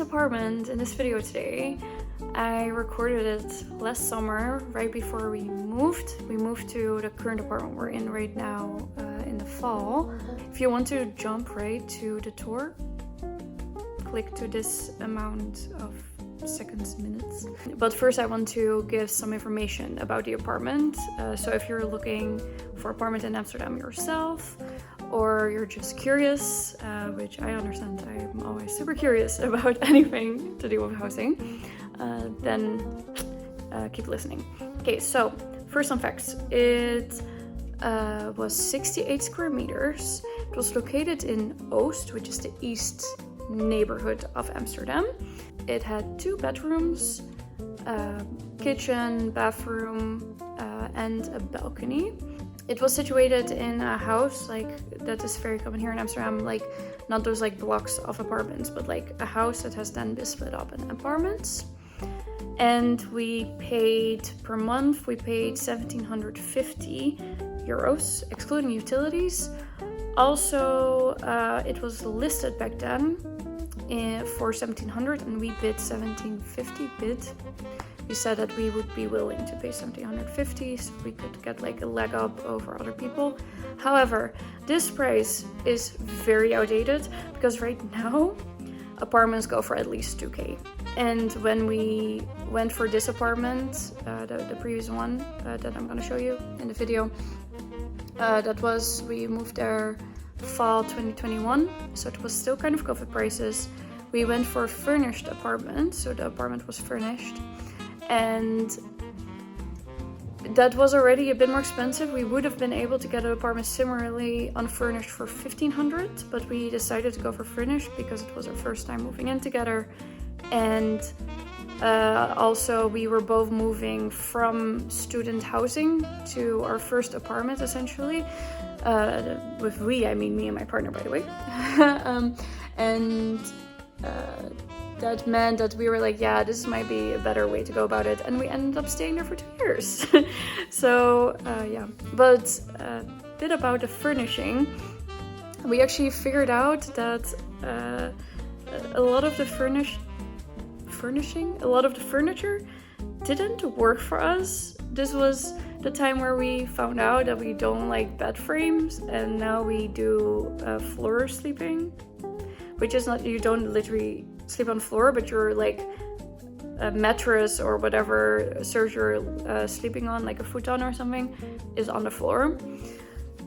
apartment in this video today, I recorded it last summer, right before we moved. We moved to the current apartment we're in right now in the fall. If you want to jump right to the tour, click to this amount of seconds, minutes. But first I want to give some information about the apartment. So if you're looking for an apartment in Amsterdam yourself, or you're just curious, which I understand, I'm always super curious about anything to do with housing, then keep listening. Okay, so first some facts. It was 68 square meters. It was located in Oost, which is the east neighborhood of Amsterdam. It had 2 bedrooms, kitchen, bathroom, and a balcony. It was situated in a house, like, that is very common here in Amsterdam, like, not those like blocks of apartments, but like a house that has then been split up in apartments. And we paid per month, we paid 1,750 euros, excluding utilities. Also, it was listed back then for 1,700, and we bid 1,750 bid. We said that we would be willing to pay 1,750 so we could get like a leg up over other people. However, this price is very outdated because right now apartments go for at least 2K. And when we went for this apartment, the previous one that I'm gonna show you in the video, we moved there fall 2021, so it was still kind of COVID prices. We went for a furnished apartment, so the apartment was furnished, and that was already a bit more expensive. We would have been able to get an apartment similarly unfurnished for 1,500, but we decided to go for furnished because it was our first time moving in together. And also we were both moving from student housing to our first apartment, essentially. With we, I mean me and my partner, by the way. That meant that we were like, yeah, this might be a better way to go about it. And we ended up staying there for 2 years. So, yeah. But a bit about the furnishing. We actually figured out that a lot of the furniture didn't work for us. This was the time where we found out that we don't like bed frames, and now we do floor sleeping, which is not, you don't literally sleep on the floor, but you're like a mattress or whatever surge you're sleeping on, like a futon or something, is on the floor.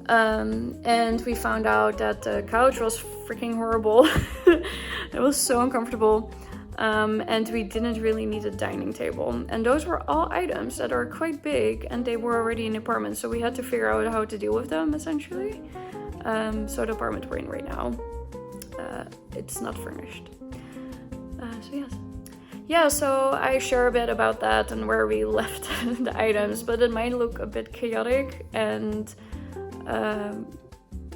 And we found out that the couch was freaking horrible. It was so uncomfortable. And we didn't really need a dining table. And those were all items that are quite big, and they were already in the apartment, so we had to figure out how to deal with them, essentially. So the apartment we're in right now, it's not furnished. So yes. Yeah, so I share a bit about that and where we left the items, but it might look a bit chaotic and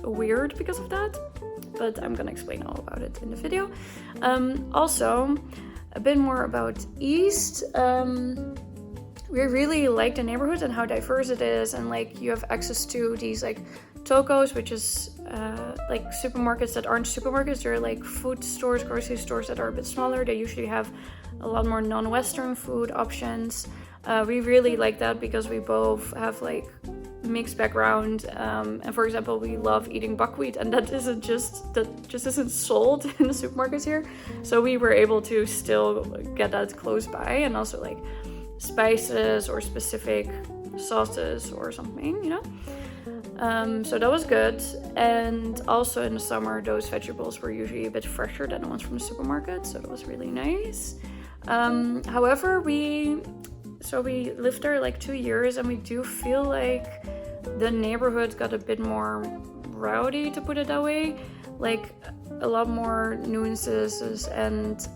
weird because of that. But I'm gonna explain all about it in the video. Also, a bit more about East. We really like the neighborhood and how diverse it is, and like you have access to these like tokos, which is like supermarkets that aren't supermarkets. They're like food stores, grocery stores that are a bit smaller. They usually have a lot more non-Western food options. We really like that because we both have like mixed background, and for example, we love eating buckwheat, and that just isn't sold in the supermarkets here. So we were able to still get that close by, and also like spices or specific sauces or something, you know. So that was good. And also in the summer, those vegetables were usually a bit fresher than the ones from the supermarket, so that was really nice. However, we lived there like 2 years, and we do feel like the neighborhood got a bit more rowdy, to put it that way. Like a lot more nuisances and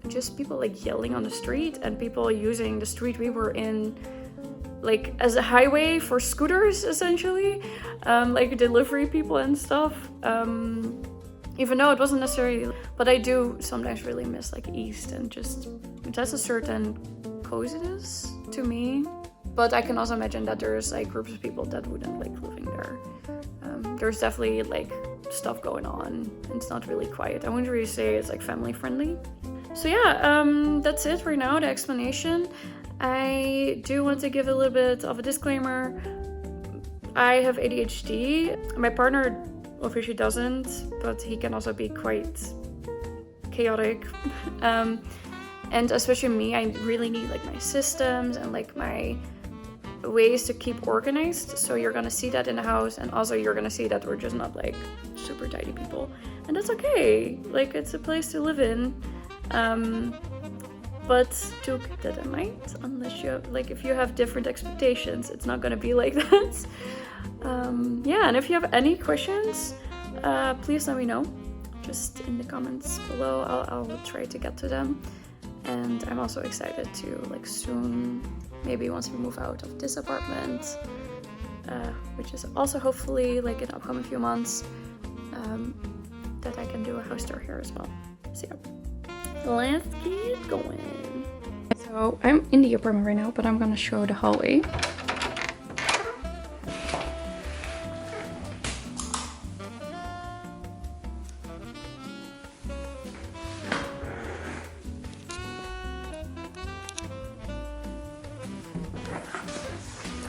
just people like yelling on the street, and people using the street we were in like as a highway for scooters, essentially, like delivery people and stuff. Even though it wasn't necessarily, but I do sometimes really miss like East, and just it has a certain coziness to me. But I can also imagine that there's like groups of people that wouldn't like living there. There's definitely like stuff going on. It's not really quiet. I wouldn't really say it's like family friendly. So yeah, that's it right now, the explanation. I do want to give a little bit of a disclaimer. I have ADHD. My partner obviously doesn't, but he can also be quite chaotic. And especially me, I really need like my systems and like my ways to keep organized. So you're gonna see that in the house, and also you're gonna see that we're just not like super tidy people, and that's okay. Like, it's a place to live in. But do keep that in mind, unless you have, like, if you have different expectations, it's not gonna be like that. Yeah, and if you have any questions, please let me know. Just in the comments below, I'll try to get to them. And I'm also excited to, like, soon, maybe once we move out of this apartment, which is also hopefully like in the upcoming few months, that I can do a house tour here as well. So yeah, let's get going. So I'm in the apartment right now, but I'm gonna show the hallway.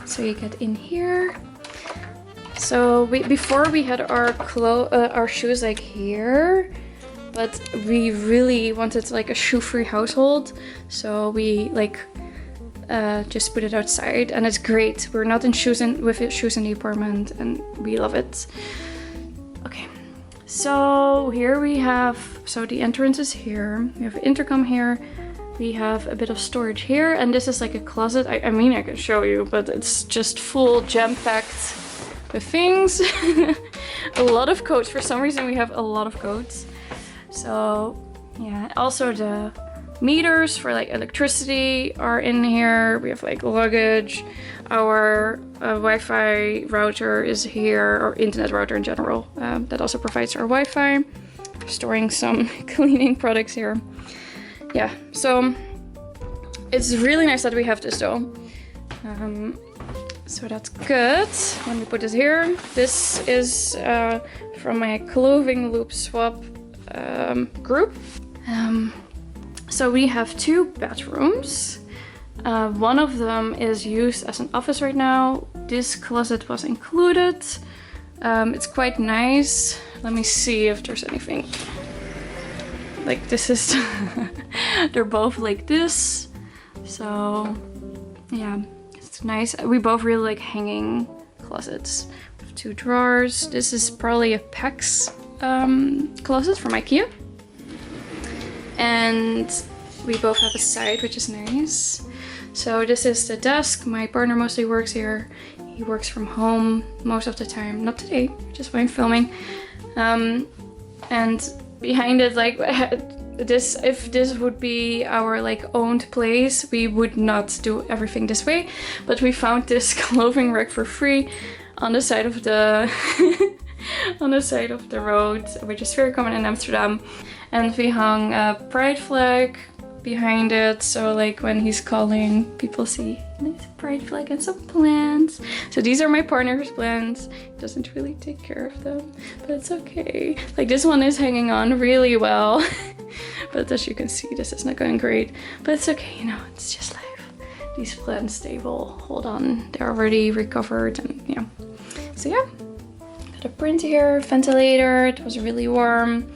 So you get in here. So before we had our shoes like here, but we really wanted like a shoe-free household. So we like just put it outside, and it's great. We're not in shoes with shoes in the apartment, and we love it. Okay, so here we have, so the entrance is here. We have an intercom here. We have a bit of storage here, and this is like a closet. I mean, I can show you, but it's just full jam-packed with things. A lot of coats. For some reason, we have a lot of coats. So yeah, also the meters for like electricity are in here. We have like luggage. Our Wi-Fi router is here, or internet router in general. That also provides our Wi-Fi. Storing some cleaning products here. Yeah, so it's really nice that we have this though. So that's good. Let me put this here. This is from my clothing loop swap group. So we have 2 bedrooms. One of them is used as an office right now. This closet was included. It's quite nice. Let me see if there's anything. Like, this is they're both like this, so yeah, it's nice. We both really like hanging closets with 2 drawers. This is probably a PAX closet from IKEA, and we both have a side, which is nice. So this is the desk. My partner mostly works here. He works from home most of the time. Not today, just when I'm filming. And behind it, like, this, if this would be our like owned place, we would not do everything this way, but we found this clothing rack for free on the side of the on the side of the road, which is very common in Amsterdam. And we hung a pride flag behind it, so like when he's calling, people see nice pride flag and some plants. So these are my partner's plants. He doesn't really take care of them, but it's okay. Like, this one is hanging on really well. But as you can see, this is not going great, but it's okay, you know, it's just life. These plants, they will hold on. They're already recovered, and yeah. So yeah, got a print here, ventilator. It was really warm.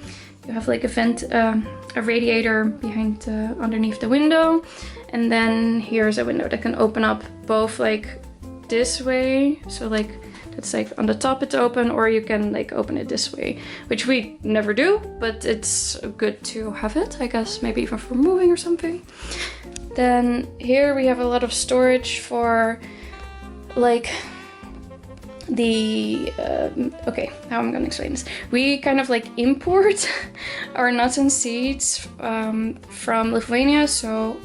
You have like a radiator behind underneath the window, and then here's a window that can open up both like this way, so like it's like on the top it's open, or you can like open it this way, which we never do, but it's good to have it, I guess, maybe even for moving or something. Then here we have a lot of storage for like the okay, how I'm gonna explain this. We kind of like import our nuts and seeds from Lithuania, so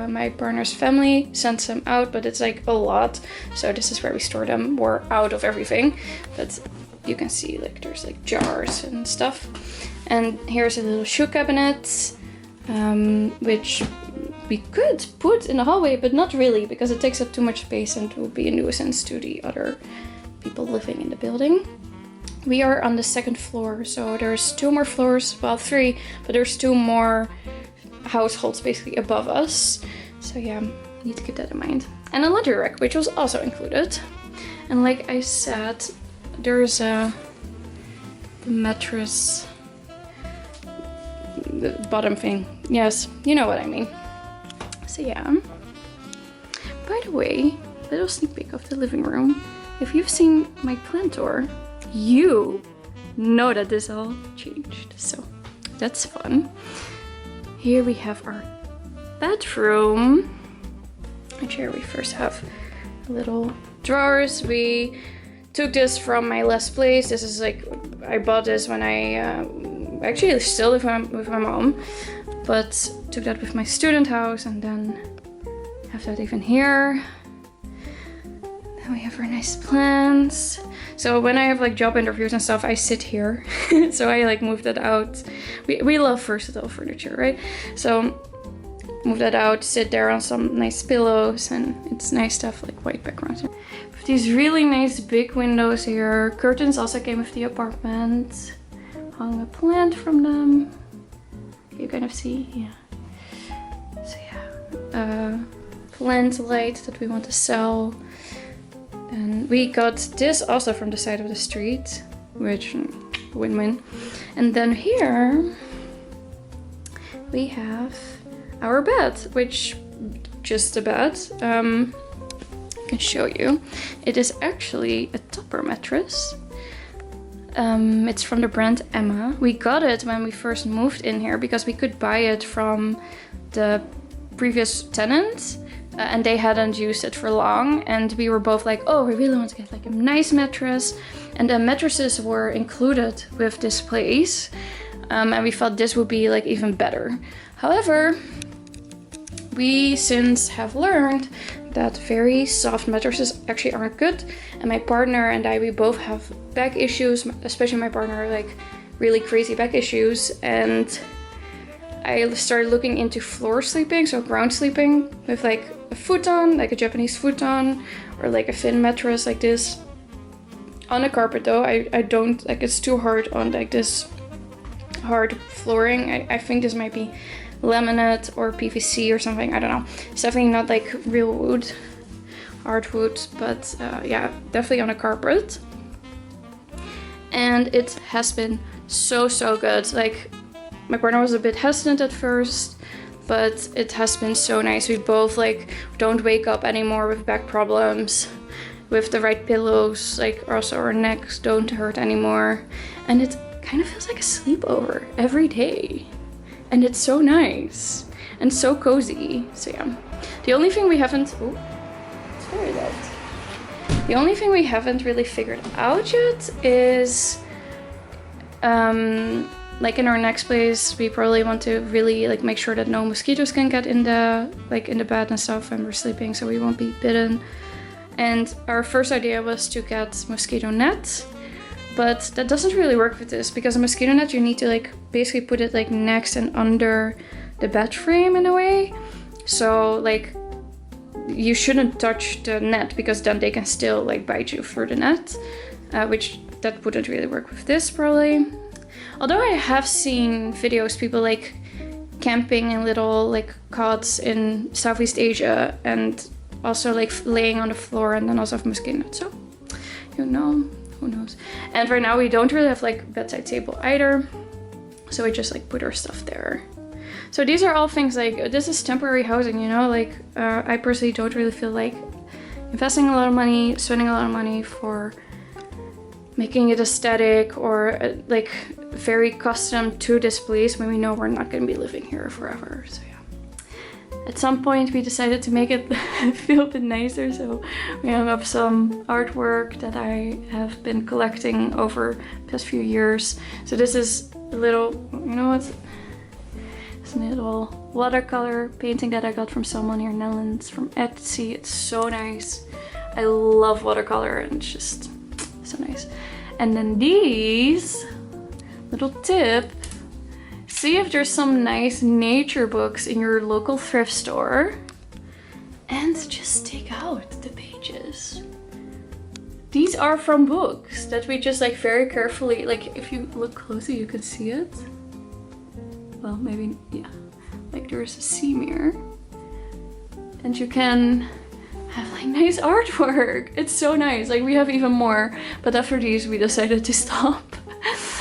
my partner's family sends them out, but it's like a lot, so this is where we store them. We're out of everything, but you can see like there's like jars and stuff. And here's a little shoe cabinet, which we could put in the hallway, but not really, because it takes up too much space and it will be a nuisance to the other people living in the building. We are on the 2nd floor, so there's 2 more floors, well 3, but there's 2 more households basically above us. So yeah, need to keep that in mind. And a laundry rack, which was also included. And like I said, there's the mattress, the bottom thing. Yes, you know what I mean. So yeah. By the way, little sneak peek of the living room. If you've seen my plant tour, you know that this all changed. So that's fun. Here we have our bedroom. And here we first have little drawers. We took this from my last place. This is like, I bought this when I actually still live with my mom, but took that with my student house, and then have that even here. Then we have our nice plants. So when I have like job interviews and stuff, I sit here. So I like moved that out. We love versatile furniture, right? So move that out, sit there on some nice pillows, and it's nice to have like white backgrounds. With these really nice big windows here. Curtains also came with the apartment. Hung a plant from them. You kind of see, yeah. So yeah, plant light that we want to sell. And we got this also from the side of the street, which win-win. And then here we have our bed, which just a bed. I can show you. It is actually a topper mattress. It's from the brand Emma. We got it when we first moved in here because we could buy it from the previous tenant, and they hadn't used it for long, and we were both like, oh, we really want to get like a nice mattress, and the mattresses were included with this place, and we thought this would be like even better. However, we since have learned that very soft mattresses actually aren't good, and my partner and I, we both have back issues, especially my partner, like really crazy back issues, and I started looking into floor sleeping, so ground sleeping with like a futon, like a Japanese futon, or like a thin mattress like this. On a carpet though, I don't, like it's too hard on like this hard flooring. I think this might be laminate or PVC or something, I don't know. It's definitely not like real wood, hardwood, but yeah, definitely on a carpet. And it has been so good. Like, my partner was a bit hesitant at first, but it has been so nice. We both like don't wake up anymore with back problems. With the right pillows, like also our necks don't hurt anymore. And it kind of feels like a sleepover every day. And it's so nice and so cozy. So yeah, the only thing we haven't, oh, sorry about that. The only thing we haven't really figured out yet is, like in our next place, we probably want to really like make sure that no mosquitoes can get in the bed and stuff when we're sleeping, so we won't be bitten. And our first idea was to get mosquito net, but that doesn't really work with this, because a mosquito net, you need to like basically put it like next and under the bed frame in a way. So like you shouldn't touch the net, because then they can still like bite you through the net, which that wouldn't really work with this probably. Although I have seen videos, people like camping in little like cots in Southeast Asia, and also like laying on the floor, and then also have mosquito nets. So, you know, who knows. And right now we don't really have like bedside table either, so we just like put our stuff there. So these are all things like, this is temporary housing, you know, like I personally don't really feel like investing a lot of money, spending a lot of money for making it aesthetic or like very custom to this place when we know we're not going to be living here forever. So yeah, at some point we decided to make it feel a bit nicer, so we hung up some artwork that I have been collecting over the past few years. So this is a little, you know what, it's a little watercolor painting that I got from someone here in the Netherlands from Etsy. It's so nice. I love watercolor, and it's just so nice. And then these, little tip, see if there's some nice nature books in your local thrift store, and just take out the pages. These are from books that we just like very carefully, like if you look closer you can see it. Well, maybe, yeah. Like there's a sea mirror. And you can have like nice artwork. It's so nice. Like we have even more, but after these we decided to stop.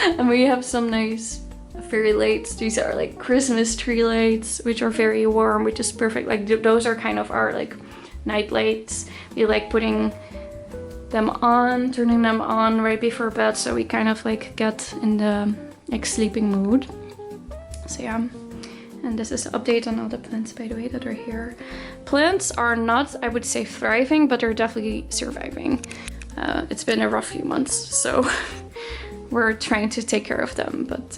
And we have some nice fairy lights. These are like Christmas tree lights, which are very warm, which is perfect. Like those are kind of our like night lights. We like putting them on, turning them on right before bed, so we kind of like get in the like sleeping mood. So yeah, and this is an update on all the plants, by the way, that are here. Plants are not, I would say, thriving, but they're definitely surviving. It's been a rough few months, so we're trying to take care of them, but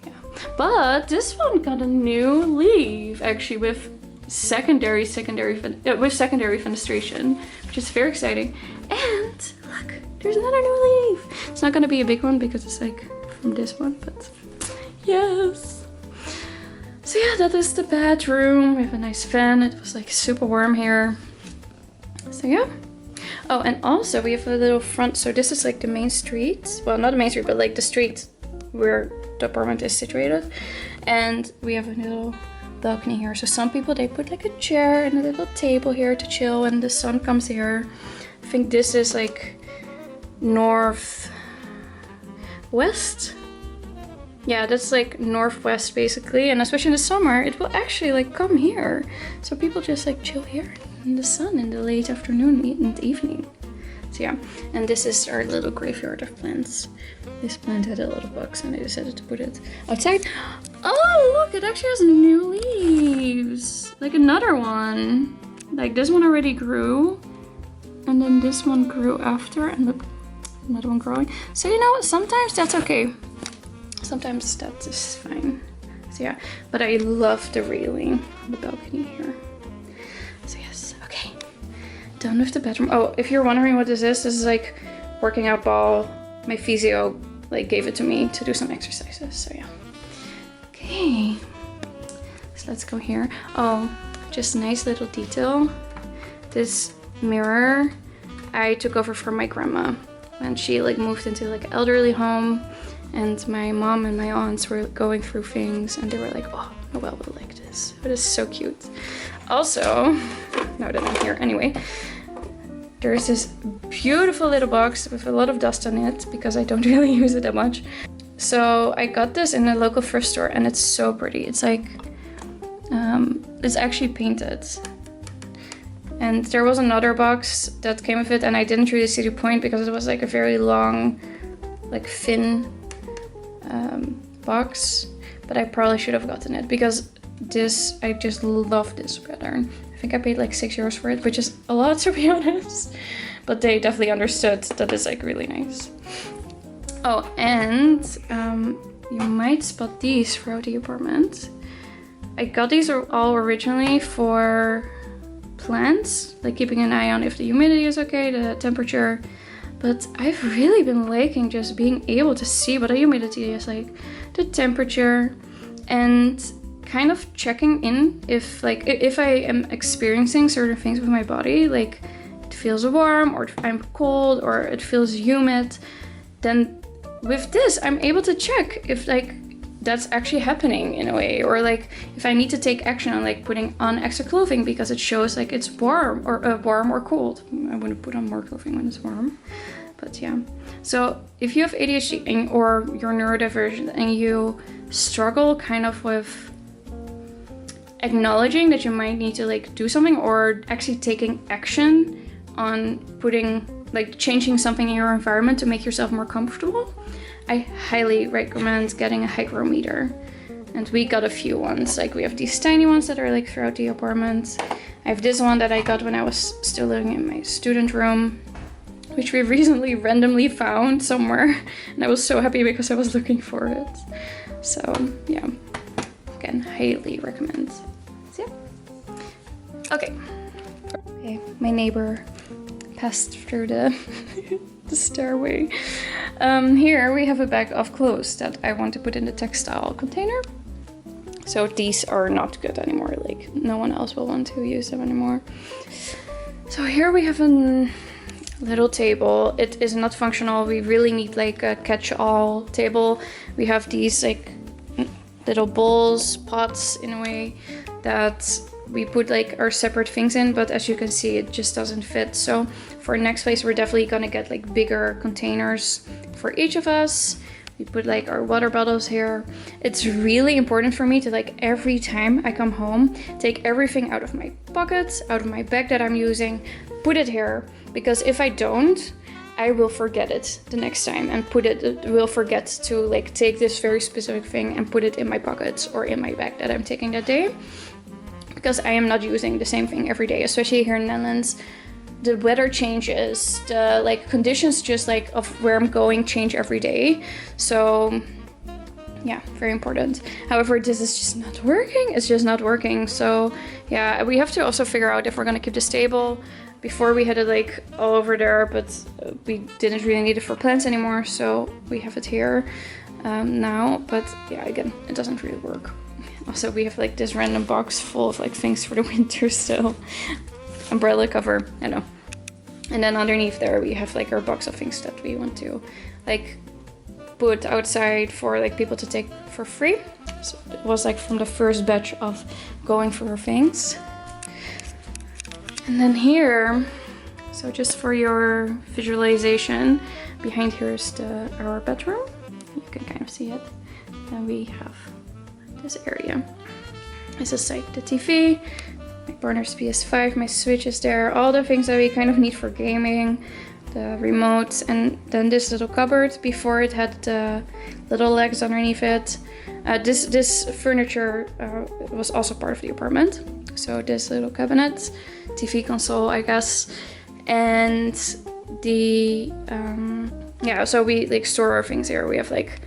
yeah. But this one got a new leaf, actually, with secondary fenestration, which is very exciting. And look, there's another new leaf. It's not gonna be a big one because it's like from this one, but yes. So yeah, that is the bedroom. We have a nice fan. It was like super warm here. So yeah. Oh, and also we have a little front. So this is like the main street. Well, not the main street, but like the street where the apartment is situated. And we have a little balcony here. So some people, they put like a chair and a little table here to chill when the sun comes here. I think this is like northwest. Yeah, that's like northwest basically, and especially in the summer it will actually like come here. So people just like chill here in the sun in the late afternoon and evening. So yeah, and this is our little graveyard of plants. This plant had a lot of bugs and I decided to put it outside. Oh look, it actually has new leaves. Like another one. Like this one already grew, and then this one grew after, and look, another one growing. So you know what, sometimes that's okay. Sometimes that is fine. So yeah, but I love the railing on the balcony here. So yes, okay. Done with the bedroom. Oh, if you're wondering what this is like working out ball. My physio like gave it to me to do some exercises. So yeah. Okay. So let's go here. Oh, just a nice little detail. This mirror I took over from my grandma when she like moved into like an elderly home. And my mom and my aunts were going through things and they were like, oh, Noelle will like this. It is so cute. Also, now that I'm here anyway, there's this beautiful little box with a lot of dust on it because I don't really use it that much. So I got this in a local thrift store and it's so pretty. It's like, it's actually painted. And there was another box that came with it and I didn't really see the point because it was like a very long, like thin box, but I probably should have gotten it because this, I just love this pattern. I think I paid like €6 for it, which is a lot to be honest, but they definitely understood that it's like really nice. Oh, and you might spot these throughout the apartment. I got these all originally for plants, like keeping an eye on if the humidity is okay, the temperature. But I've really been liking just being able to see what the humidity is like, the temperature, and kind of checking in if like if I am experiencing certain things with my body, like it feels warm or I'm cold or it feels humid, then with this I'm able to check if like that's actually happening in a way, or like if I need to take action on like putting on extra clothing because it shows like it's warm or cold. I wouldn't put on more clothing when it's warm, but yeah. So if you have ADHD or you're neurodivergent and you struggle kind of with acknowledging that you might need to like do something or actually taking action on putting like changing something in your environment to make yourself more comfortable, I highly recommend getting a hygrometer. And we got a few ones. Like we have these tiny ones that are like throughout the apartment. I have this one that I got when I was still living in my student room, which we recently randomly found somewhere. And I was so happy because I was looking for it. So yeah, again, highly recommend. So yeah. Okay, my neighbor passed through the stairway. Here we have a bag of clothes that I want to put in the textile container. So these are not good anymore, like no one else will want to use them anymore. So here we have a little table. It is not functional. We really need like a catch-all table. We have these like little bowls, pots in a way, that we put like our separate things in, but as you can see, it just doesn't fit. So for next place, we're definitely gonna get like bigger containers for each of us. We put like our water bottles here. It's really important for me to like every time I come home, take everything out of my pockets, out of my bag that I'm using, put it here, because if I don't, I will forget it the next time and will forget to like take this very specific thing and put it in my pockets or in my bag that I'm taking that day, because I am not using the same thing every day, especially here in the Netherlands. The weather changes, the like conditions just like of where I'm going change every day. So yeah, very important. However, this is just not working. It's just not working. So yeah, we have to also figure out if we're gonna keep this table. Before we had it like all over there, but we didn't really need it for plants anymore. So we have it here now, but yeah, again, it doesn't really work. Also, we have like this random box full of like things for the winter still. Umbrella cover, I know. And then underneath there we have like our box of things that we want to like put outside for like people to take for free. So it was like from the first batch of going for our things. And then here, so just for your visualization, behind here is our bedroom. You can kind of see it. And we have this area. This is like the TV. My partner's PS5, my Switch is there, all the things that we kind of need for gaming, the remotes, and then this little cupboard. Before it had the little legs underneath it. This furniture was also part of the apartment. So this little cabinet, TV console, I guess, and the yeah. So we like store our things here. We have like,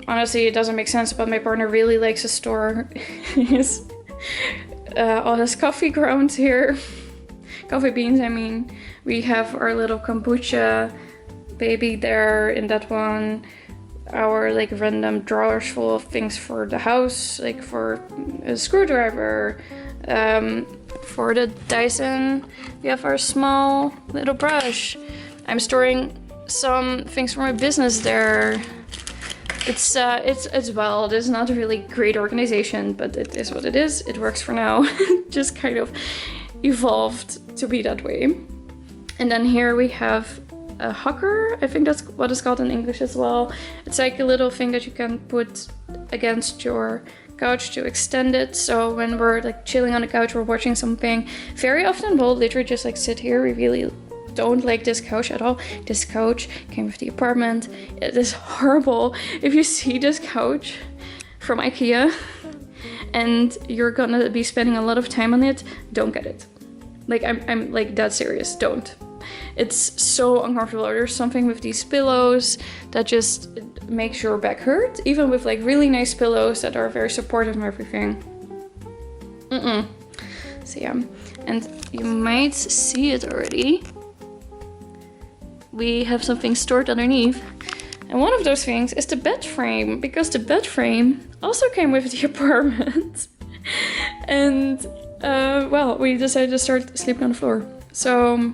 honestly, it doesn't make sense, but my partner really likes to store his. All his coffee grounds here. Coffee beans, I mean. We have our little kombucha baby there in that one. Our like random drawers full of things for the house, like for a screwdriver. For the Dyson, we have our small little brush. I'm storing some things for my business there. It's wild. It's not a really great organization, but it is what it is. It works for now. Just kind of evolved to be that way. And then here we have a hocker. I think that's what it's called in English as well. It's like a little thing that you can put against your couch to extend it. So when we're like chilling on the couch, we're watching something, very often we'll literally just like sit here. We really don't like this couch at all. This couch came with the apartment. It is horrible. If you see this couch from IKEA and you're gonna be spending a lot of time on it, don't get it. Like I'm like that serious. Don't. It's so uncomfortable. There's something with these pillows that just makes your back hurt, even with like really nice pillows that are very supportive and everything. So yeah, and you might see it already. We have something stored underneath. And one of those things is the bed frame, because the bed frame also came with the apartment. And well, we decided to start sleeping on the floor. So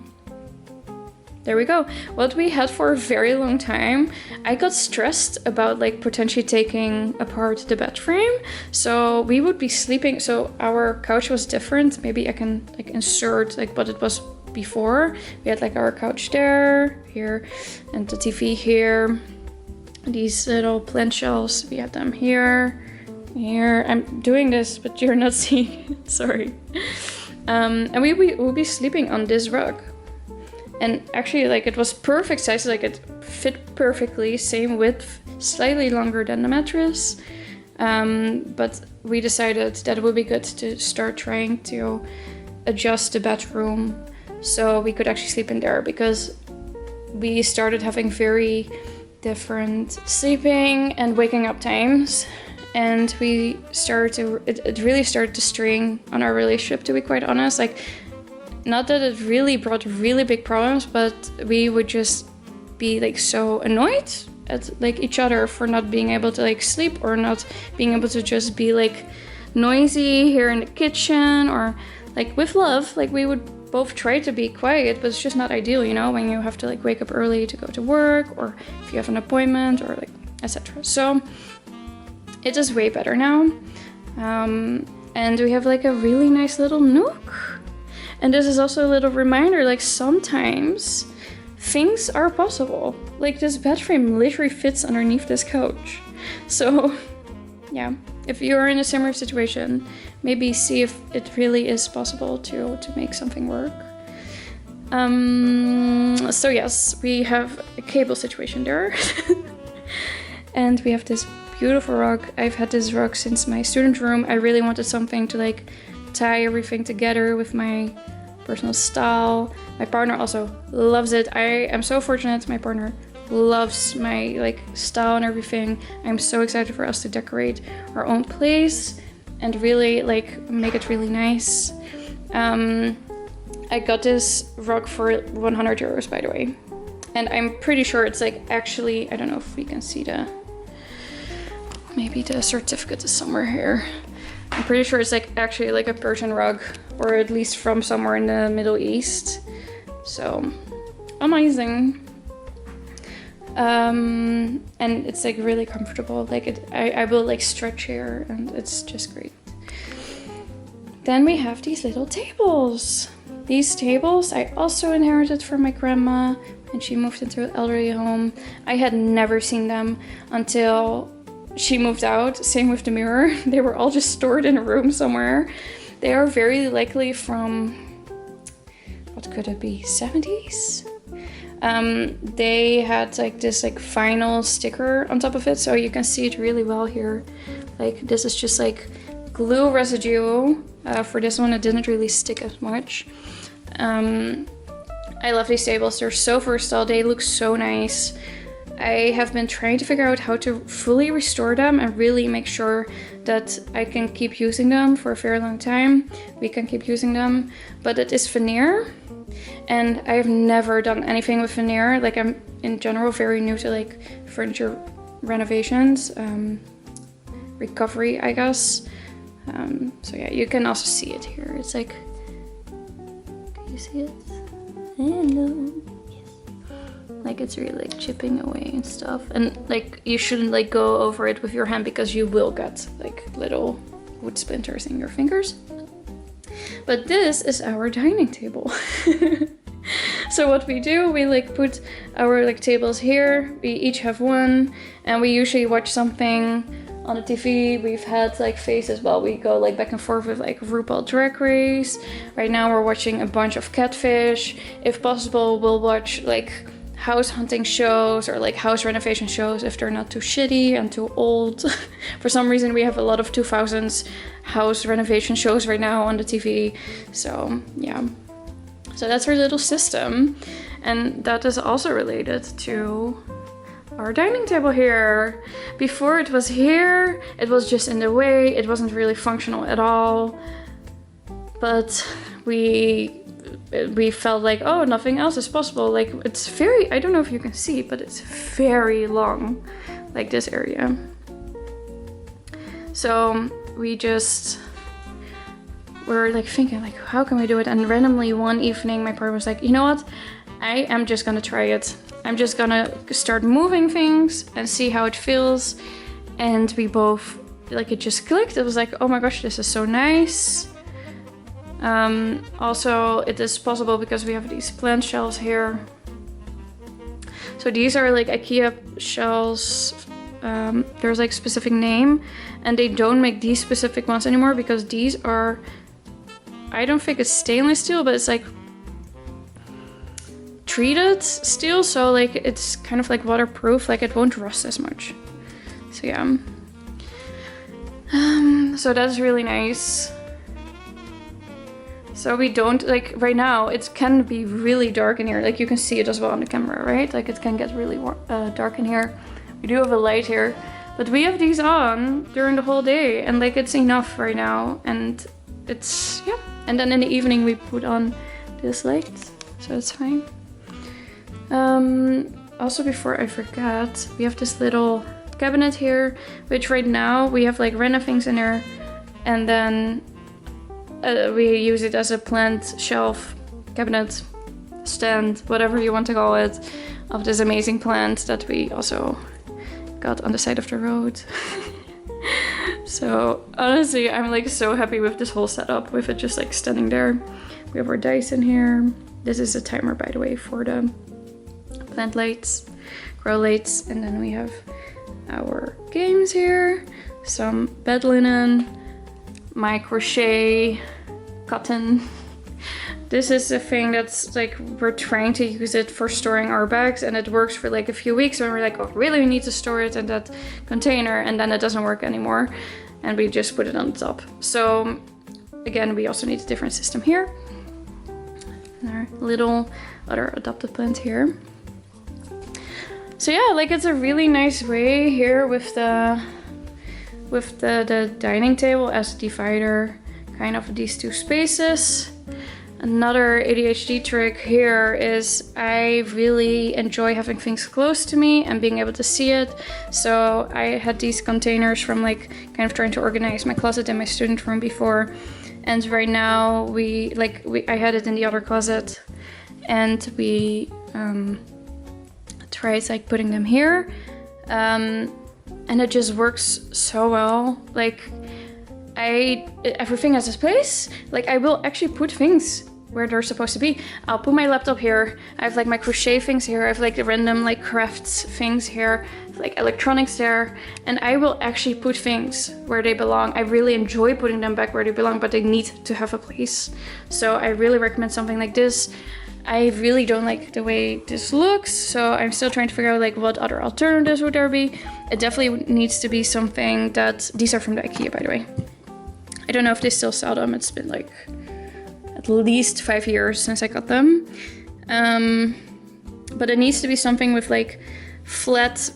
there we go. What we had for a very long time, I got stressed about like potentially taking apart the bed frame. So we would be sleeping, so our couch was different. Maybe I can like insert like what it was before. We had like our couch there, here, and the TV here. These little plant shelves, we had them here. I'm doing this, but you're not seeing it, sorry. And we would be sleeping on this rug. And actually, like, it was perfect size, like it fit perfectly, same width, slightly longer than the mattress. But we decided that it would be good to start trying to adjust the bedroom so we could actually sleep in there, because we started having very different sleeping and waking up times. And we started to, it really started to strain on our relationship, to be quite honest. Like, not that it really brought really big problems, but we would just be like so annoyed at like each other for not being able to like sleep, or not being able to just be like noisy here in the kitchen, or like with love, like we would both try to be quiet, but it's just not ideal, you know, when you have to like wake up early to go to work, or if you have an appointment, or like etc. So it is way better now. And we have like a really nice little nook. And this is also a little reminder, like sometimes things are possible. Like this bed frame literally fits underneath this couch. So yeah, if you're in a similar situation, maybe see if it really is possible to make something work. So yes, we have a cable situation there. And we have this beautiful rug. I've had this rug since my student room. I really wanted something to like tie everything together with my personal style. My partner also loves it. I am so fortunate. My partner loves my like style and everything. I'm so excited for us to decorate our own place and really like make it really nice. I got this rug for 100 euros, by the way. And I'm pretty sure it's like actually, I don't know if we can see maybe the certificate is somewhere here. I'm pretty sure it's like actually like a Persian rug, or at least from somewhere in the Middle East. So amazing. And it's like really comfortable. Like I will like stretch here, and it's just great. Then we have these little tables. These tables I also inherited from my grandma when she moved into an elderly home. I had never seen them until she moved out. Same with the mirror. They were all just stored in a room somewhere. They are very likely from, what could it be, 70s? They had like this like vinyl sticker on top of it, so you can see it really well here. Like this is just like glue residue. For this one it didn't really stick as much. I love these tables. They're so versatile. They look so nice. I have been trying to figure out how to fully restore them and really make sure that I can keep using them for a very long time. We can keep using them, but it is veneer, and I've never done anything with veneer. Like I'm in general very new to like furniture renovations, recovery, I guess. So yeah, you can also see it here. It's like, can you see it? Hello. Like it's really like chipping away and stuff, and like you shouldn't like go over it with your hand because you will get like little wood splinters in your fingers. But this is our dining table. So what we do, we like put our like tables here. We each have one, and we usually watch something on the TV. We've had like phases while we go like back and forth with like RuPaul Drag Race. Right now we're watching a bunch of Catfish. If possible, we'll watch like house hunting shows or like house renovation shows if they're not too shitty and too old. For some reason we have a lot of 2000s house renovation shows right now on the TV. So yeah, so that's our little system, and that is also related to our dining table here. Before it was here, it was just in the way. It wasn't really functional at all, but we felt like, oh, nothing else is possible. Like it's very, I don't know if you can see, but it's very long, like this area. So we just were like thinking like, how can we do it? And randomly one evening my partner was like, you know what? I am just gonna try it. I'm just gonna start moving things and see how it feels. And we both, like it just clicked. It was like, oh my gosh, this is so nice. Also, it is possible because we have these plant shelves here. So these are like IKEA shelves. There's like specific name, and they don't make these specific ones anymore because these are, I don't think it's stainless steel, but it's like treated steel, so like it's kind of like waterproof, like it won't rust as much. So yeah, so that's really nice. So we don't, like right now it can be really dark in here, like you can see it as well on the camera, right? Like it can get really dark in here. We do have a light here, but we have these on during the whole day, and like it's enough right now, and it's, yeah. And then in the evening we put on this light, so it's fine. Also, before I forget, we have this little cabinet here, which right now we have like random things in there, and then we use it as a plant shelf cabinet, stand, whatever you want to call it, of this amazing plant that we also got on the side of the road. So honestly, I'm like so happy with this whole setup, with it just like standing there. We have our dice in here. This is a timer, by the way, for the plant lights, grow lights. And then we have our games here, some bed linen, my crochet cotton. This is a thing that's like, we're trying to use it for storing our bags, and it works for like a few weeks when we're like, oh, really, we need to store it in that container, and then it doesn't work anymore. And we just put it on the top. So again, we also need a different system here. And our little other adopted plant here. So yeah, like it's a really nice way here with the dining table as a divider, kind of these two spaces. Another ADHD trick here is I really enjoy having things close to me and being able to see it. So I had these containers from like kind of trying to organize my closet in my student room before. And right now I had it in the other closet, and we tried like putting them here. And it just works so well. Like everything has its place. Like I will actually put things where they're supposed to be. I'll put my laptop here. I have like my crochet things here. I have like the random like crafts things here, like electronics there. And I will actually put things where they belong. I really enjoy putting them back where they belong, but they need to have a place. So I really recommend something like this. I really don't like the way this looks, so I'm still trying to figure out like what other alternatives would there be. It definitely needs to be something that, these are from the IKEA, by the way. I don't know if they still sell them. It's been like at least 5 years since I got them. But it needs to be something with like flat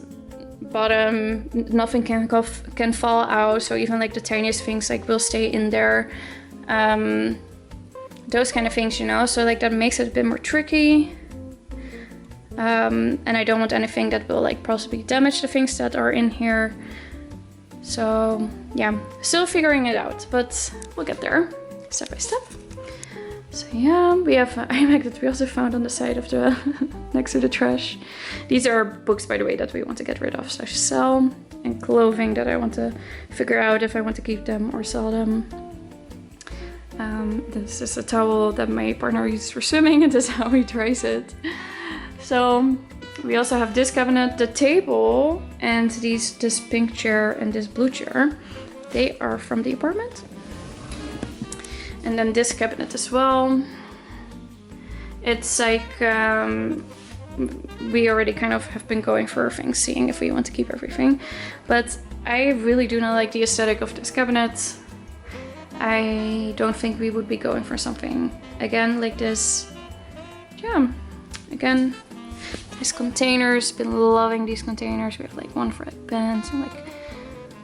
bottom, nothing can fall out, so even like the tiniest things like will stay in there. Those kind of things, you know, so like that makes it a bit more tricky. And I don't want anything that will like possibly damage the things that are in here. So yeah, still figuring it out, but we'll get there step by step. So yeah, we have an iMac that we also found on the side of the next to the trash. These are books, by the way, that we want to get rid of / sell, and clothing that I want to figure out if I want to keep them or sell them. This is a towel that my partner uses for swimming, and this is how he dries it. So we also have this cabinet, the table, and this pink chair and this blue chair. They are from the apartment. And then this cabinet as well. It's like, we already kind of have been going for things, seeing if we want to keep everything. But I really do not like the aesthetic of this cabinet. I don't think we would be going for something again like this. Yeah, again, these containers, been loving these containers. We have like one for pens and like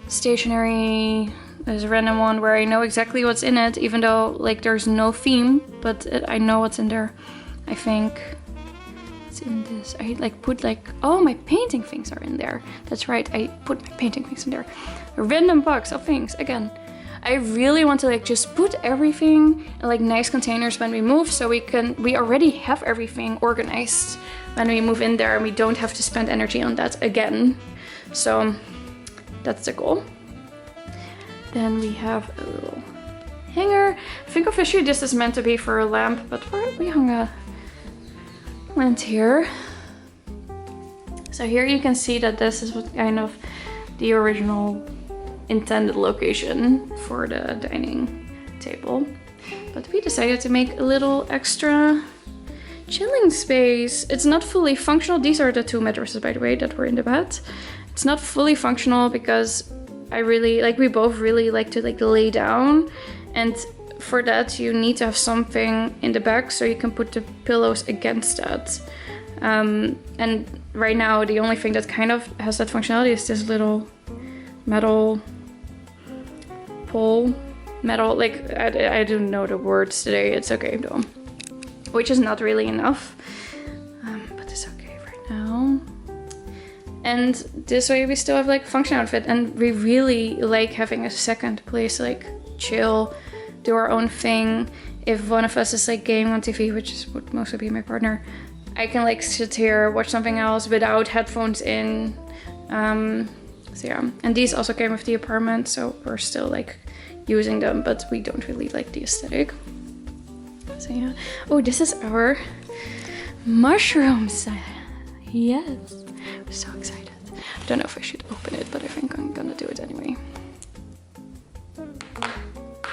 stationery. There's a random one where I know exactly what's in it, even though like there's no theme, but I know what's in there. I think it's in this. I like put like, oh, my painting things are in there. That's right, I put my painting things in there. A random box of things, again. I really want to like just put everything in like nice containers when we move, so we already have everything organized when we move in there, and we don't have to spend energy on that again. So that's the goal. Then we have a little hanger. I think officially this is meant to be for a lamp, but we hung a lamp here. So here you can see that this is what kind of the original intended location for the dining table. But we decided to make a little extra chilling space. It's not fully functional. These are the 2 mattresses, by the way, that were in the bed. It's not fully functional because we both really like to like lay down, and for that you need to have something in the back so you can put the pillows against that. And right now the only thing that kind of has that functionality is this little metal pole. Like I don't know the words today, it's okay though. Which is not really enough, but it's okay right now. And this way we still have like function out of it, and we really like having a second place, like chill, do our own thing. if one of us is like gaming on TV, which would mostly be my partner, I can like sit here, watch something else without headphones in. So yeah, and these also came with the apartment, so we're still like using them, but we don't really like the aesthetic. So yeah. Oh, this is our mushrooms. Yes, I'm so excited. I don't know if I should open it, but I think I'm gonna do it anyway. Look,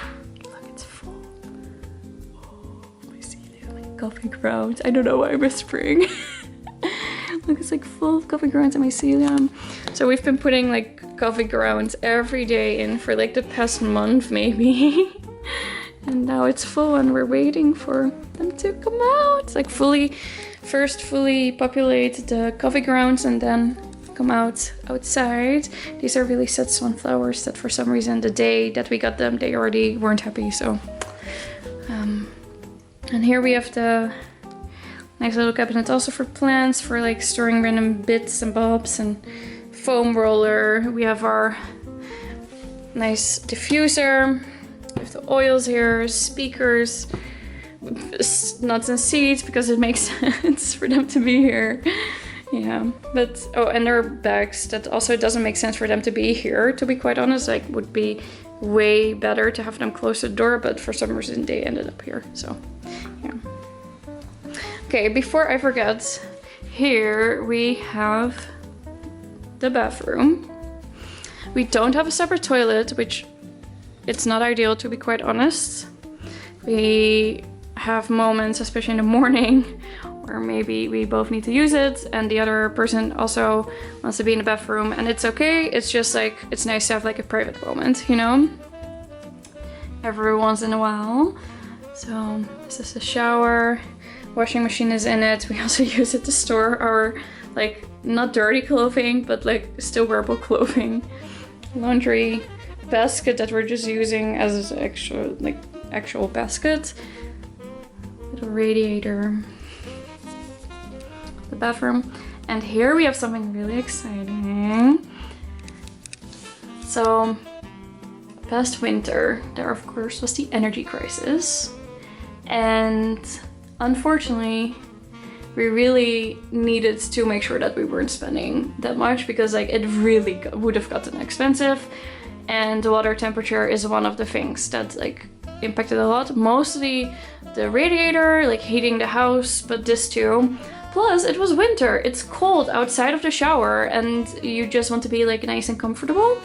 it's full. Oh, I see like coffee grounds. I don't know why I'm whispering. Look, it's like full of coffee grounds and mycelium. So we've been putting like coffee grounds every day in for like the past month maybe. And now it's full and we're waiting for them to come out. It's like first fully populate the coffee grounds and then come out outside. These are really sad sunflowers that for some reason the day that we got them, they already weren't happy, so. And here we have the nice little cabinet also for plants, for like storing random bits and bobs, and foam roller. We have our nice diffuser. We have the oils here, speakers, nuts and seeds because it makes sense for them to be here. Yeah, but oh, and there are bags that also it doesn't make sense for them to be here, to be quite honest. Like, would be way better to have them close to the door, but for some reason they ended up here, so yeah. Okay, before I forget, here we have the bathroom. We don't have a separate toilet, which it's not ideal, to be quite honest. We have moments, especially in the morning, where maybe we both need to use it and the other person also wants to be in the bathroom, and it's okay. It's just like, it's nice to have like a private moment, you know? Every once in a while. So this is the shower. Washing machine is in it. We also use it to store our like not dirty clothing, but like still wearable clothing. Laundry basket that we're just using as an actual basket. Little radiator. The bathroom. And here we have something really exciting. So past winter there of course was the energy crisis, and unfortunately, we really needed to make sure that we weren't spending that much, because like it really would have gotten expensive, and the water temperature is one of the things that like impacted a lot. Mostly the radiator, like heating the house, but this too. Plus it was winter, it's cold outside of the shower and you just want to be like nice and comfortable.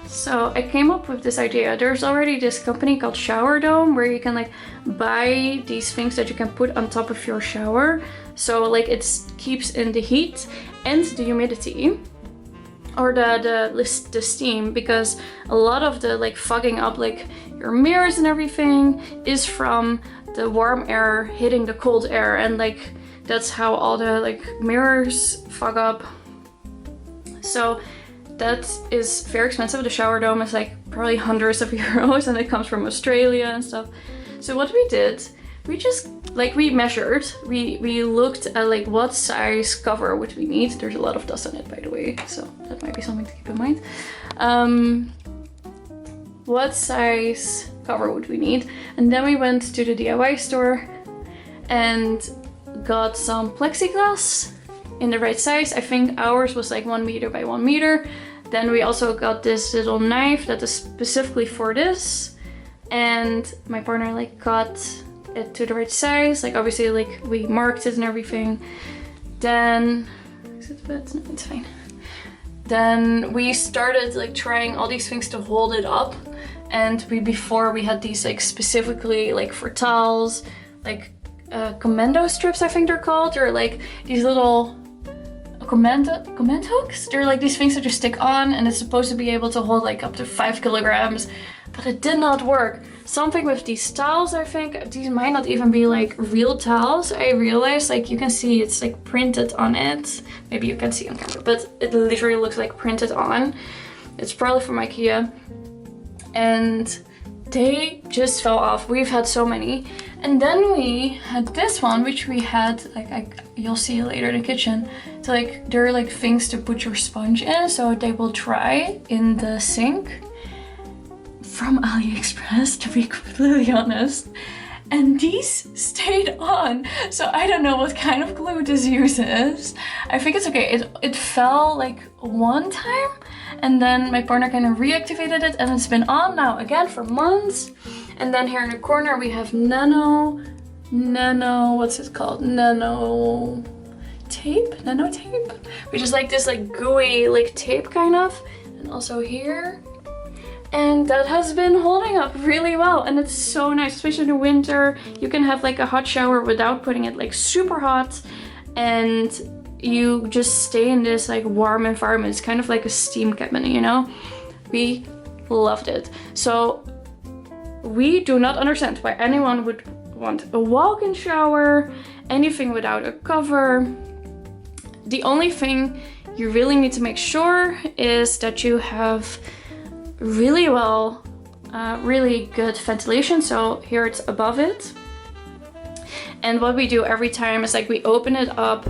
So I came up with this idea. There's already this company called Shower Dome where you can like buy these things that you can put on top of your shower. So like it keeps in the heat and the humidity, or the steam, because a lot of the like fogging up like your mirrors and everything is from the warm air hitting the cold air, and like that's how all the like mirrors fog up. So that is very expensive. The Shower Dome is like probably hundreds of euros, and it comes from Australia and stuff. So what we did, we just like we measured, we looked at like what size cover would we need. There's a lot of dust on it, by the way, so that might be something to keep in mind. What size cover would we need? And then we went to the DIY store and got some plexiglass in the right size. I think ours was like 1 meter by 1 meter. Then we also got this little knife that is specifically for this, and my partner like got it to the right size. Like obviously like we marked it and everything. Then is it bad? No, it's fine. Then we started like trying all these things to hold it up, and before we had these like specifically like for towels, like commando strips I think they're called, or like these little command hooks. They're like these things that you stick on, and it's supposed to be able to hold like up to 5 kilograms, but it did not work. Something with these towels, I think these might not even be like real towels. I realized like you can see it's like printed on it. Maybe you can see on camera, but it literally looks like printed on. It's probably from IKEA, and they just fell off. We've had so many. And then we had this one, which we had, like you'll see later in the kitchen. So like, there are like things to put your sponge in so they will dry in the sink. from AliExpress, to be completely honest. And these stayed on. So I don't know what kind of glue this uses. I think it's okay. It fell like one time and then my partner kind of reactivated it and it's been on now again for months. And then here in the corner we have nano, what's it called? Nano tape, which is like this like gooey like tape kind of. And also here. And that has been holding up really well and it's so nice, especially in the winter. You can have like a hot shower without putting it like super hot and you just stay in this like warm environment. It's kind of like a steam cabin, you know? We loved it. So we do not understand why anyone would want a walk-in shower, anything without a cover. The only thing you really need to make sure is that you have really good ventilation. So here it's above it. And what we do every time is like we open it up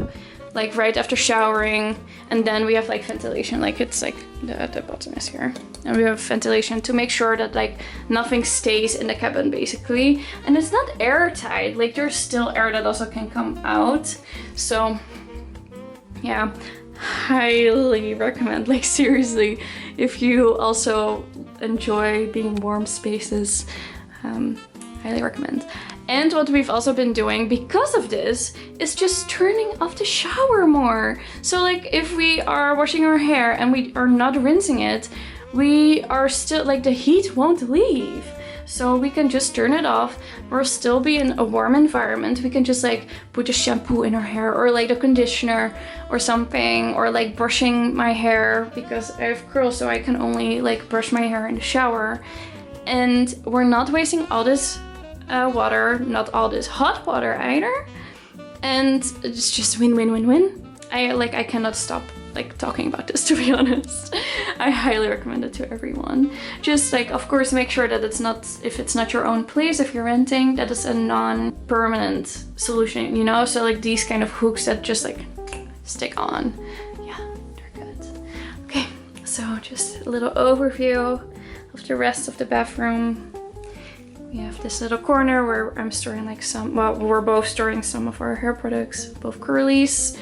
like right after showering and then we have like ventilation, like it's like the bottom is here. And we have ventilation to make sure that like nothing stays in the cabin basically. And it's not airtight, like there's still air that also can come out. So yeah, highly recommend, like seriously, if you also enjoy being in warm spaces, highly recommend. And what we've also been doing because of this is just turning off the shower more. So like if we are washing our hair and we are not rinsing it, we are still like the heat won't leave. So we can just turn it off. We'll still be in a warm environment. We can just like put the shampoo in our hair or like the conditioner or something, or like brushing my hair because I have curls, so I can only like brush my hair in the shower. And we're not wasting all this water, not all this hot water either. And it's just win-win-win-win. I cannot stop like talking about this, to be honest. I highly recommend it to everyone. Just like, of course, make sure that it's not, if it's not your own place, if you're renting, that it's a non-permanent solution, you know? So like these kind of hooks that just like stick on. Yeah, they're good. Okay, so just a little overview of the rest of the bathroom. We have this little corner where I'm storing like some, well, we're both storing some of our hair products, both curlies.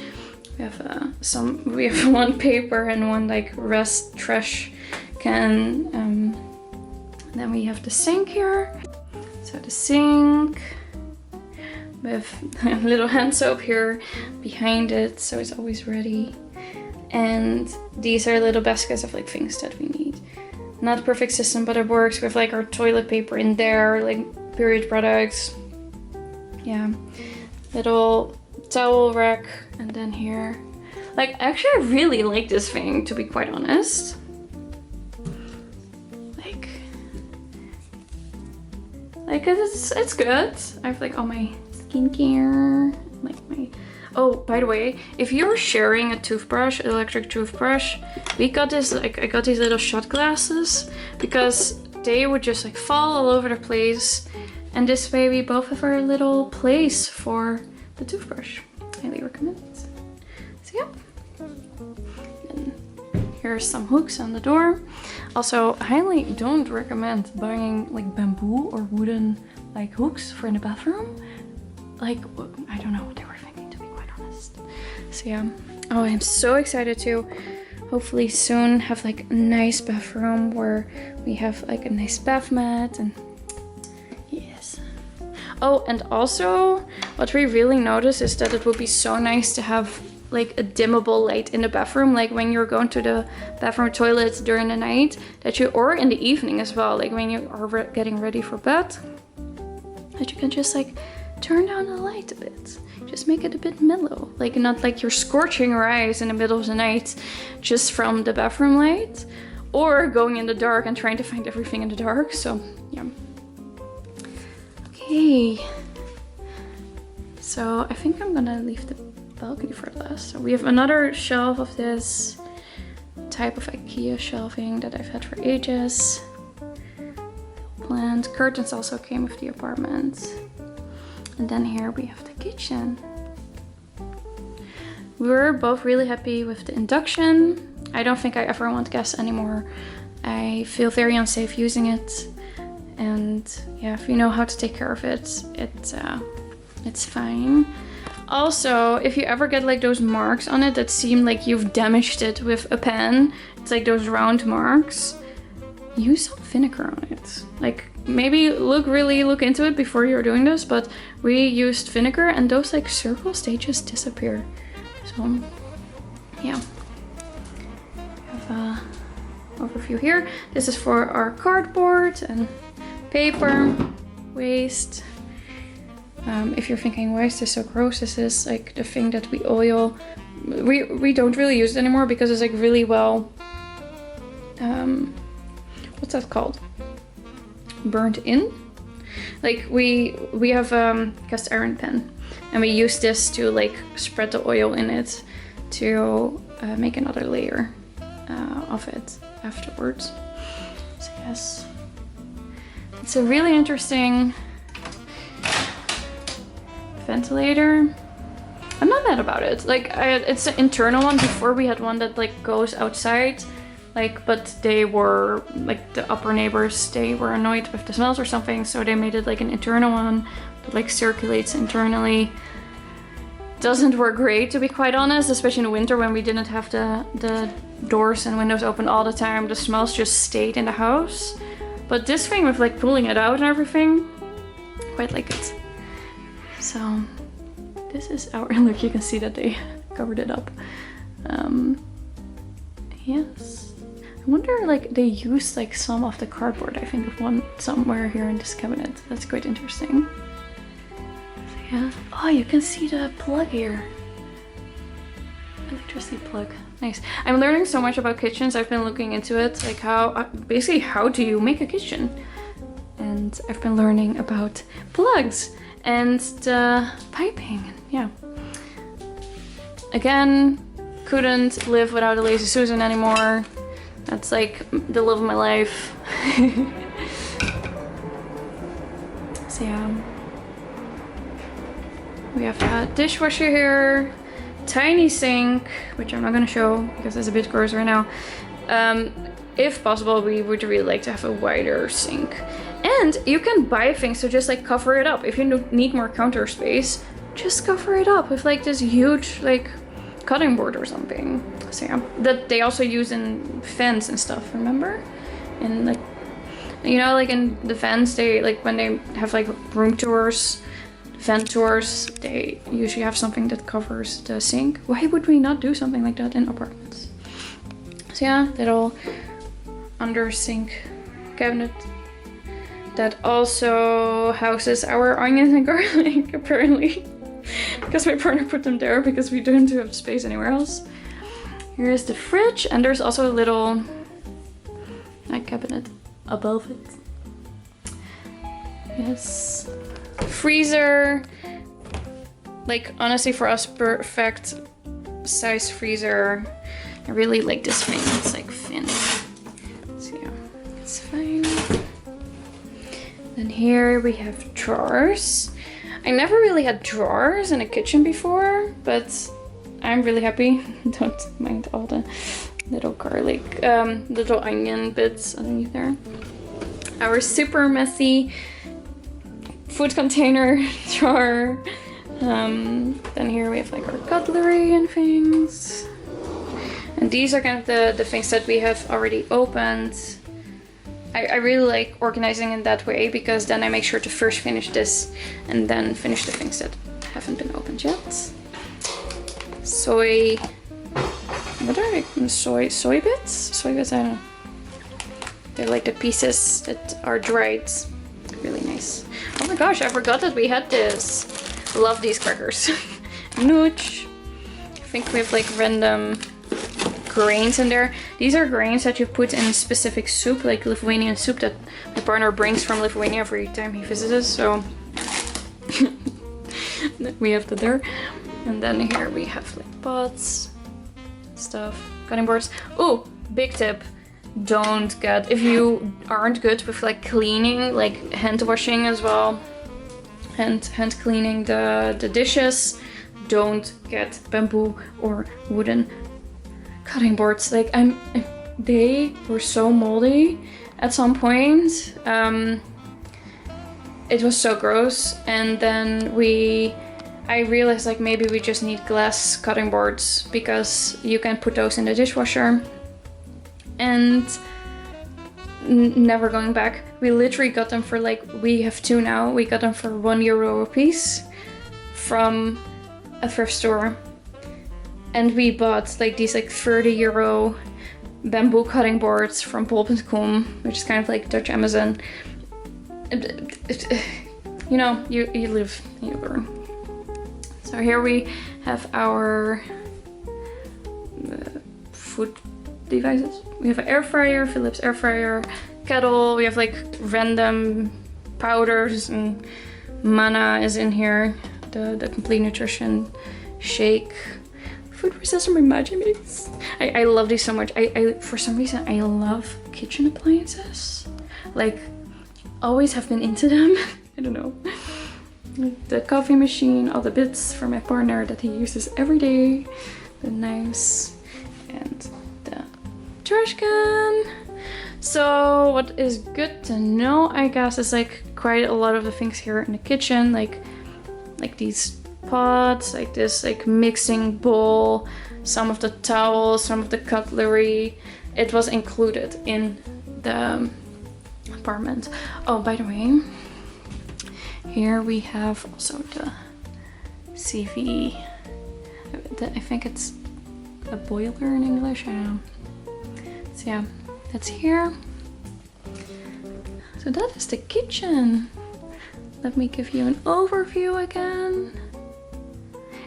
We have we have one paper and one like rest trash can. Then we have the sink here. So the sink with a little hand soap here behind it, so it's always ready. And these are little baskets of like things that we need. Not a perfect system, but it works. We have like our toilet paper in there, like period products. Yeah, little towel rack, and then here. Like, actually I really like this thing, to be quite honest. Like it's good. I have like all my skincare, like my, oh, by the way, if you're sharing a toothbrush, electric toothbrush, we got this, like, I got these little shot glasses because they would just like fall all over the place. And this way we both have our little place for the toothbrush. Highly recommend it. So yeah. And here's some hooks on the door. Also, highly don't recommend buying like bamboo or wooden like hooks for in the bathroom. Like, I don't know what they were thinking, to be quite honest. So yeah. Oh, I'm so excited to hopefully soon have like a nice bathroom where we have like a nice bath mat and yes. Oh, and also what we really noticed is that it would be so nice to have like a dimmable light in the bathroom, like when you're going to the bathroom toilet during the night, that you, or in the evening as well, like when you are getting ready for bed, that you can just like turn down the light a bit, just make it a bit mellow, like not like you're scorching your eyes in the middle of the night just from the bathroom light, or going in the dark and trying to find everything in the dark. So yeah. Okay, so I think I'm gonna leave the balcony for last. So we have another shelf of this type of IKEA shelving that I've had for ages. Plant curtains also came with the apartment. And then here we have the kitchen. We were both really happy with the induction. I don't think I ever want gas anymore. I feel very unsafe using it. And yeah, if you know how to take care of it, it's fine. Also, if you ever get like those marks on it that seem like you've damaged it with a pen, it's like those round marks, use some vinegar on it. Like maybe look into it before you're doing this, but we used vinegar and those like circles, they just disappear. So yeah, we have a overview here. This is for our cardboard and paper waste. If you're thinking, why is this so gross? This is like the thing that we oil. We don't really use it anymore because it's like really well, what's that called? Burnt in. Like we have cast iron pan, and we use this to like spread the oil in it to make another layer of it afterwards. So yes, it's a really interesting ventilator. I'm not mad about it. Like it's an internal one. Before we had one that like goes outside, like, but they were like the upper neighbors, they were annoyed with the smells or something, so they made it like an internal one that like circulates internally. Doesn't work great, to be quite honest, especially in the winter when we didn't have the doors and windows open all the time. The smells just stayed in the house. But this thing with like pulling it out and everything, quite like it. So this is our, and look, you can see that they covered it up. Yes, I wonder, like they used like some of the cardboard, I think of one somewhere here in this cabinet. That's quite interesting. So yeah, oh, you can see the plug here. Electricity plug, nice. I'm learning so much about kitchens. I've been looking into it, like how, basically how do you make a kitchen? And I've been learning about plugs and the piping, yeah. Again, couldn't live without a Lazy Susan anymore. That's like the love of my life. So yeah. We have a dishwasher here, tiny sink, which I'm not gonna show because it's a bit gross right now. If possible, we would really like to have a wider sink. And you can buy things to just like cover it up. If you need more counter space, just cover it up with like this huge like cutting board or something. So yeah, that they also use in vents and stuff, remember? And like, you know, like in the vents, they like when they have like room tours, vent tours, they usually have something that covers the sink. Why would we not do something like that in apartments? So yeah, little under sink cabinet that also houses our onions and garlic, apparently. Because my partner put them there because we didn't have space anywhere else. Here's the fridge, and there's also a little cabinet above it. Yes. Freezer. Like, honestly, for us, perfect size freezer. I really like this thing. It's like thin. So yeah, it's fine. Then here we have drawers. I never really had drawers in a kitchen before, but I'm really happy. Don't mind all the little garlic, little onion bits underneath there. Our super messy food container drawer. Then here we have like our cutlery and things. And these are kind of the things that we have already opened. I really like organizing in that way because then I make sure to first finish this and then finish the things that haven't been opened yet. Soy, what are they? Soy bits? Soy bits, I don't know. They're like the pieces that are dried. Really nice. Oh my gosh, I forgot that we had this. Love these crackers. Nooch. I think we have like random grains in there. These are grains that you put in specific soup, like Lithuanian soup that my partner brings from Lithuania every time he visits us, so we have that there. And then here we have like pots, stuff, cutting boards. Oh, big tip. Don't get, if you aren't good with like cleaning, like hand washing as well, hand cleaning the dishes, don't get bamboo or wooden cutting boards. Like they were so moldy at some point. it was so gross. And then I realized like maybe we just need glass cutting boards because you can put those in the dishwasher. And never going back. We literally got them for like, we have 2 now. We got them for €1 a piece from a thrift store. And we bought like these like €30 bamboo cutting boards from bol.com, which is kind of like Dutch Amazon. You know, you live, you learn. So here we have our food devices. We have an air fryer, Philips air fryer, kettle. We have like random powders, and Mana is in here. The complete nutrition shake. Food resistant Imagimix. I love these so much. I for some reason I love kitchen appliances. Like, always have been into them. I don't know. The coffee machine, all the bits for my partner that he uses every day. The knives and the trash can. So what is good to know, I guess, is like quite a lot of the things here in the kitchen, like these pots, like this like mixing bowl, some of the towels, some of the cutlery. It was included in the apartment. Oh, by the way, here we have also the CV. I think it's a boiler in English, I don't know. So yeah, that's here. So that is the kitchen. Let me give you an overview again.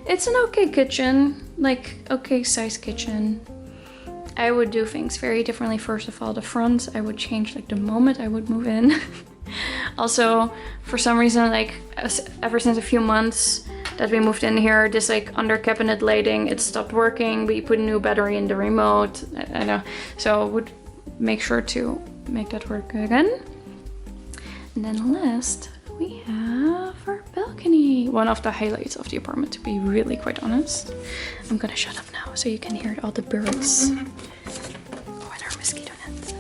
It's an okay kitchen, like okay size kitchen. I would do things very differently. First of all, the front I would change like the moment I would move in. Also, for some reason, like ever since a few months that we moved in here, this like under cabinet lighting, it stopped working. We put a new battery in the remote. I know, so would make sure to make that work again. And then last, we have our balcony. One of the highlights of the apartment, to be really quite honest. I'm gonna shut up now so you can hear all the birds. Oh, and our mosquito net.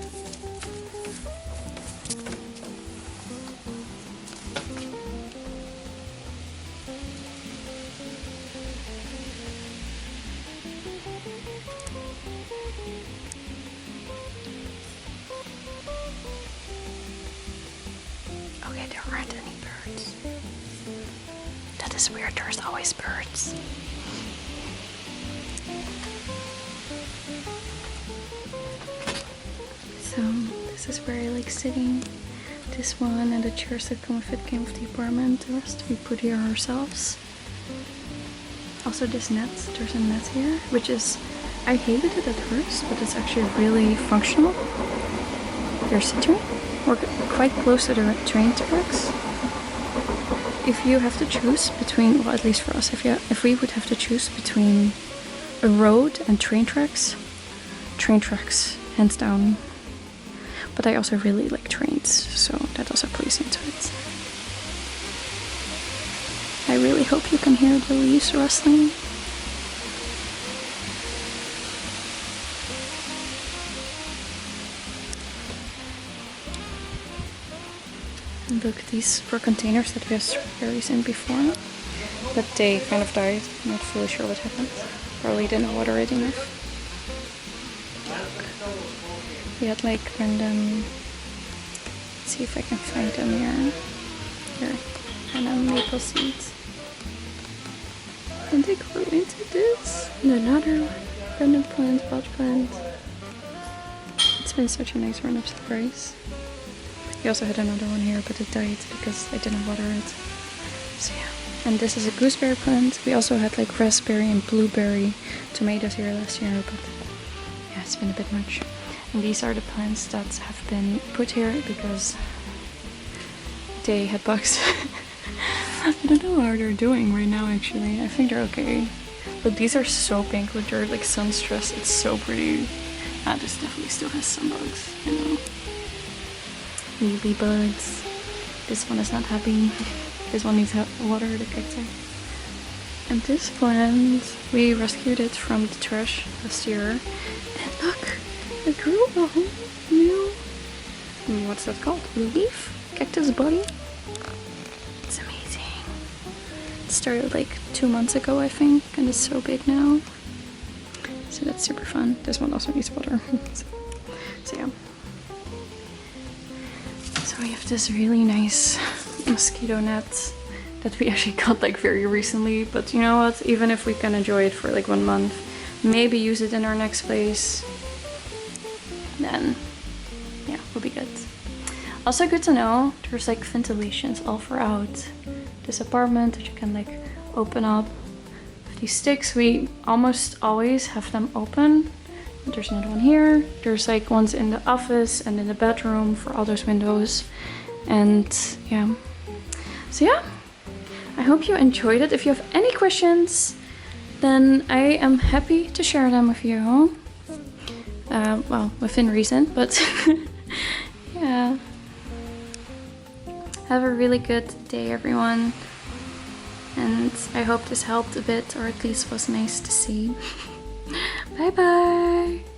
Okay, there aren't any birds. That is weird, there's always birds. So this is where I like sitting. This one and the chairs that come with it came with the apartment. The rest we put here ourselves. Also this net, there's a net here, which is, I hated it at first, but it's actually really functional. There's a train. We're quite close to the train tracks. If you have to choose between, well, at least for us, if we would have to choose between a road and train tracks, hands down. But I also really like trains, so that also plays into it. I really hope you can hear the leaves rustling. Look, these were containers that we had strawberries in before, but they kind of died. I'm not fully sure what happened. Probably didn't water it enough. We had like random, let's see if I can find them here. Here, random maple seeds. And they grew into this. And another random plant, pot plant. It's been such a nice run of strawberries. We also had another one here, but it died because I didn't water it. So yeah. And this is a gooseberry plant. We also had like raspberry and blueberry tomatoes here last year, but yeah, it's been a bit much. And these are the plants that have been put here because they had bugs. I don't know how they're doing right now actually. I think they're okay. But these are so pink with their like sun stress. It's so pretty. Ah, this definitely still has some bugs, you know. Mealy bugs. This one is not happy. This one needs water, the cacti. And this plant, we rescued it from the trash last year. And look, it grew a whole new, what's that called? Leaf? Cactus body? started like 2 months ago, I think, and it's so big now. So that's super fun. This one also needs water. So yeah. So we have this really nice mosquito net that we actually got like very recently. But you know what? Even if we can enjoy it for like 1 month, maybe use it in our next place, then yeah, we'll be good. Also good to know, there's like ventilations all throughout this apartment that you can like open up. These sticks, we almost always have them open. There's another one here. There's like ones in the office and in the bedroom for all those windows. And yeah. So yeah, I hope you enjoyed it. If you have any questions, then I am happy to share them with you. Well, within reason, but yeah. Have a really good day, everyone. And I hope this helped a bit, or at least was nice to see. Bye bye!